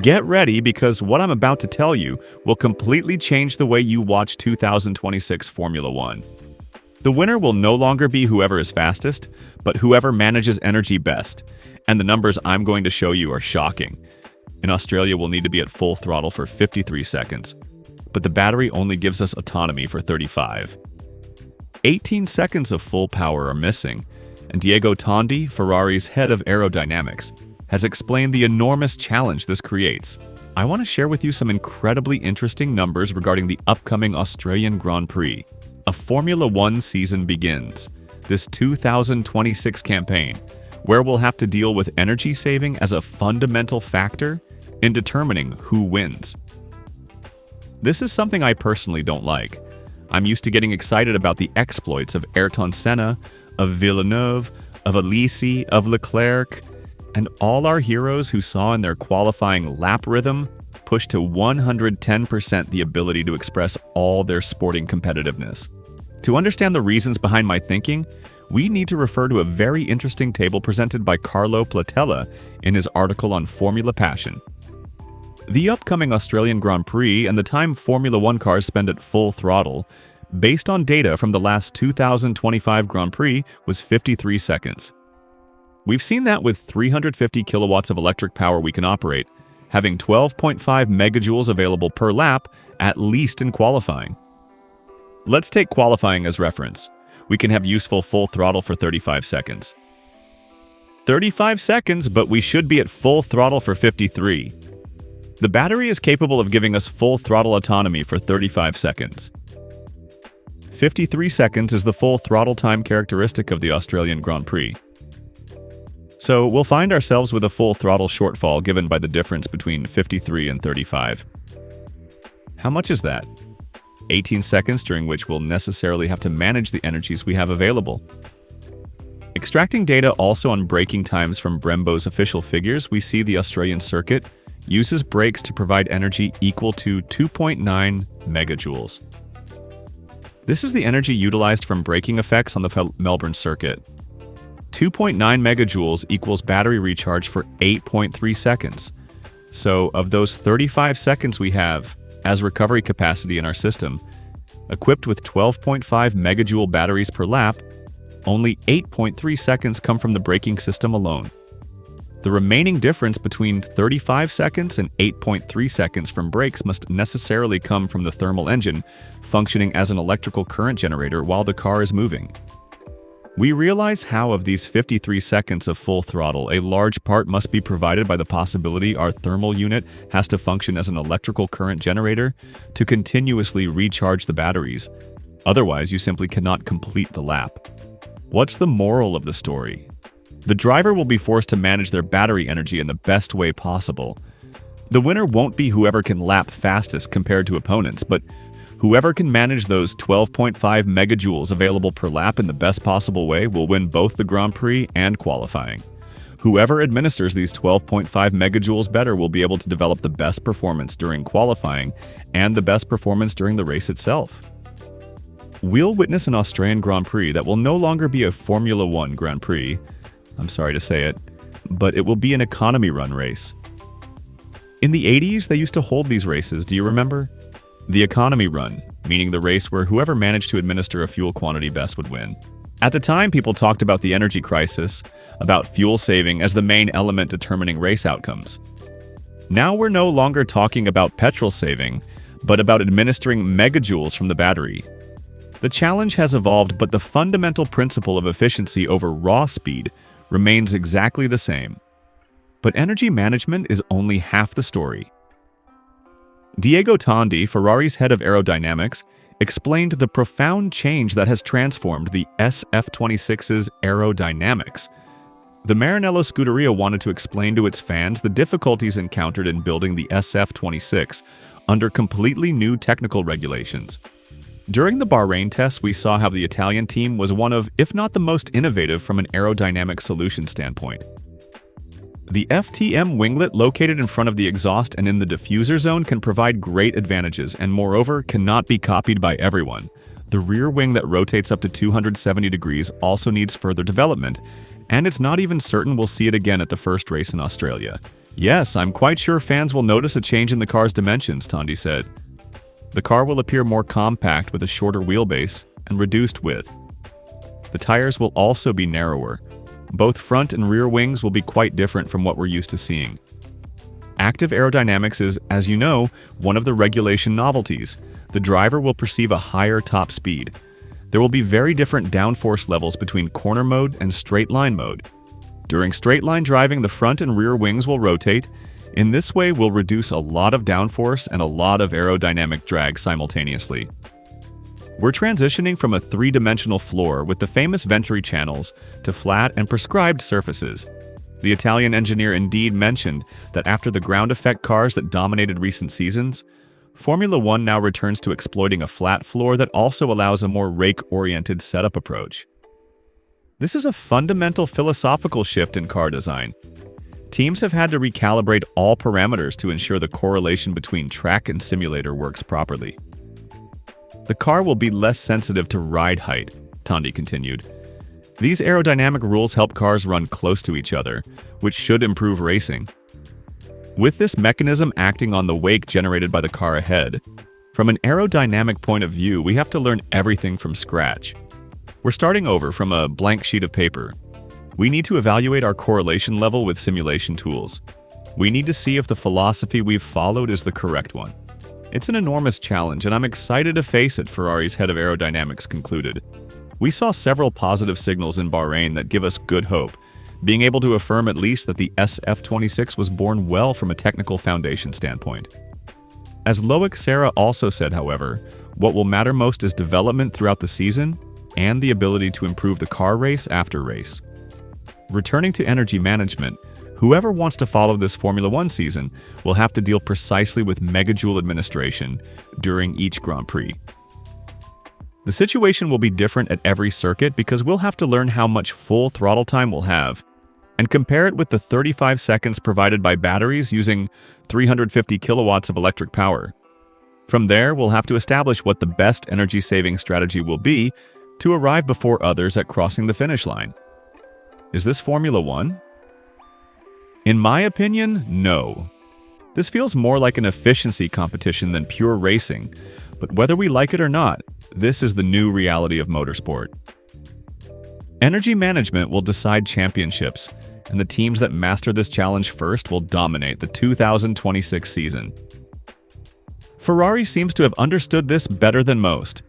Get ready because what I'm about to tell you will completely change the way you watch 2026 Formula One. The winner will no longer be whoever is fastest, but whoever manages energy best. And the numbers I'm going to show you are shocking. In Australia, we'll need to be at full throttle for 53 seconds, but the battery only gives us autonomy for 35. 18 seconds of full power are missing, and Diego Tondi, Ferrari's head of aerodynamics, has explained the enormous challenge this creates. I want to share with you some incredibly interesting numbers regarding the upcoming Australian Grand Prix. A Formula One season begins, this 2026 campaign, where we'll have to deal with energy saving as a fundamental factor in determining who wins. This is something I personally don't like. I'm used to getting excited about the exploits of Ayrton Senna, of Villeneuve, of Alesi, of Leclerc, and all our heroes who saw in their qualifying lap rhythm push to 110% the ability to express all their sporting competitiveness. To understand the reasons behind my thinking, we need to refer to a very interesting table presented by Carlo Platella in his article on Formula Passion. The upcoming Australian Grand Prix and the time Formula One cars spend at full throttle, based on data from the last 2025 Grand Prix, was 53 seconds. We've seen that with 350 kilowatts of electric power we can operate, having 12.5 megajoules available per lap, at least in qualifying. Let's take qualifying as reference. We can have useful full throttle for 35 seconds. 35 seconds, but we should be at full throttle for 53. The battery is capable of giving us full throttle autonomy for 35 seconds. 53 seconds is the full throttle time characteristic of the Australian Grand Prix. So we'll find ourselves with a full throttle shortfall given by the difference between 53 and 35. How much is that? 18 seconds during which we'll necessarily have to manage the energies we have available. Extracting data also on braking times from Brembo's official figures, we see the Australian circuit uses brakes to provide energy equal to 2.9 megajoules. This is the energy utilized from braking effects on the Melbourne circuit. 2.9 megajoules equals battery recharge for 8.3 seconds. So, of those 35 seconds we have as recovery capacity in our system, equipped with 12.5 megajoule batteries per lap, only 8.3 seconds come from the braking system alone. The remaining difference between 35 seconds and 8.3 seconds from brakes must necessarily come from the thermal engine functioning as an electrical current generator while the car is moving. We realize how of these 53 seconds of full throttle, a large part must be provided by the possibility our thermal unit has to function as an electrical current generator to continuously recharge the batteries. Otherwise, you simply cannot complete the lap. What's the moral of the story? The driver will be forced to manage their battery energy in the best way possible. The winner won't be whoever can lap fastest compared to opponents, but whoever can manage those 12.5 megajoules available per lap in the best possible way will win both the Grand Prix and qualifying. Whoever administers these 12.5 megajoules better will be able to develop the best performance during qualifying and the best performance during the race itself. We'll witness an Australian Grand Prix that will no longer be a Formula One Grand Prix. I'm sorry to say it, but it will be an economy run race. In the 80s, they used to hold these races, do you remember? The economy run, meaning the race where whoever managed to administer a fuel quantity best would win. At the time, people talked about the energy crisis, about fuel saving as the main element determining race outcomes. Now we're no longer talking about petrol saving, but about administering megajoules from the battery. The challenge has evolved, but the fundamental principle of efficiency over raw speed remains exactly the same. But energy management is only half the story. Diego Tondi, Ferrari's head of aerodynamics, explained the profound change that has transformed the SF26's aerodynamics. The Maranello Scuderia wanted to explain to its fans the difficulties encountered in building the SF26 under completely new technical regulations. During the Bahrain tests, we saw how the Italian team was one of, if not the most innovative from an aerodynamic solution standpoint. The FTM winglet located in front of the exhaust and in the diffuser zone can provide great advantages and moreover cannot be copied by everyone. The rear wing that rotates up to 270 degrees also needs further development, and it's not even certain we'll see it again at the first race in Australia. Yes, I'm quite sure fans will notice a change in the car's dimensions, Tondi said. The car will appear more compact with a shorter wheelbase and reduced width. The tires will also be narrower. Both front and rear wings will be quite different from what we're used to seeing. Active aerodynamics is, as you know, one of the regulation novelties. The driver will perceive a higher top speed. There will be very different downforce levels between corner mode and straight line mode. During straight line driving, the front and rear wings will rotate. In this way, we'll reduce a lot of downforce and a lot of aerodynamic drag simultaneously. We're transitioning from a three-dimensional floor with the famous Venturi channels to flat and prescribed surfaces. The Italian engineer indeed mentioned that after the ground effect cars that dominated recent seasons, Formula One now returns to exploiting a flat floor that also allows a more rake-oriented setup approach. This is a fundamental philosophical shift in car design. Teams have had to recalibrate all parameters to ensure the correlation between track and simulator works properly. The car will be less sensitive to ride height, Tondi continued. These aerodynamic rules help cars run close to each other, which should improve racing. With this mechanism acting on the wake generated by the car ahead, from an aerodynamic point of view, we have to learn everything from scratch. We're starting over from a blank sheet of paper. We need to evaluate our correlation level with simulation tools. We need to see if the philosophy we've followed is the correct one. It's an enormous challenge, and I'm excited to face it, Ferrari's head of aerodynamics concluded. We saw several positive signals in Bahrain that give us good hope, being able to affirm at least that the SF26 was born well from a technical foundation standpoint. As Loic Serra also said, however, what will matter most is development throughout the season and the ability to improve the car race after race. Returning to energy management, whoever wants to follow this Formula One season will have to deal precisely with megajoule administration during each Grand Prix. The situation will be different at every circuit because we'll have to learn how much full throttle time we'll have and compare it with the 35 seconds provided by batteries using 350 kilowatts of electric power. From there, we'll have to establish what the best energy-saving strategy will be to arrive before others at crossing the finish line. Is this Formula One? In my opinion, no. This feels more like an efficiency competition than pure racing, but whether we like it or not, this is the new reality of motorsport. Energy management will decide championships, and the teams that master this challenge first will dominate the 2026 season. Ferrari seems to have understood this better than most.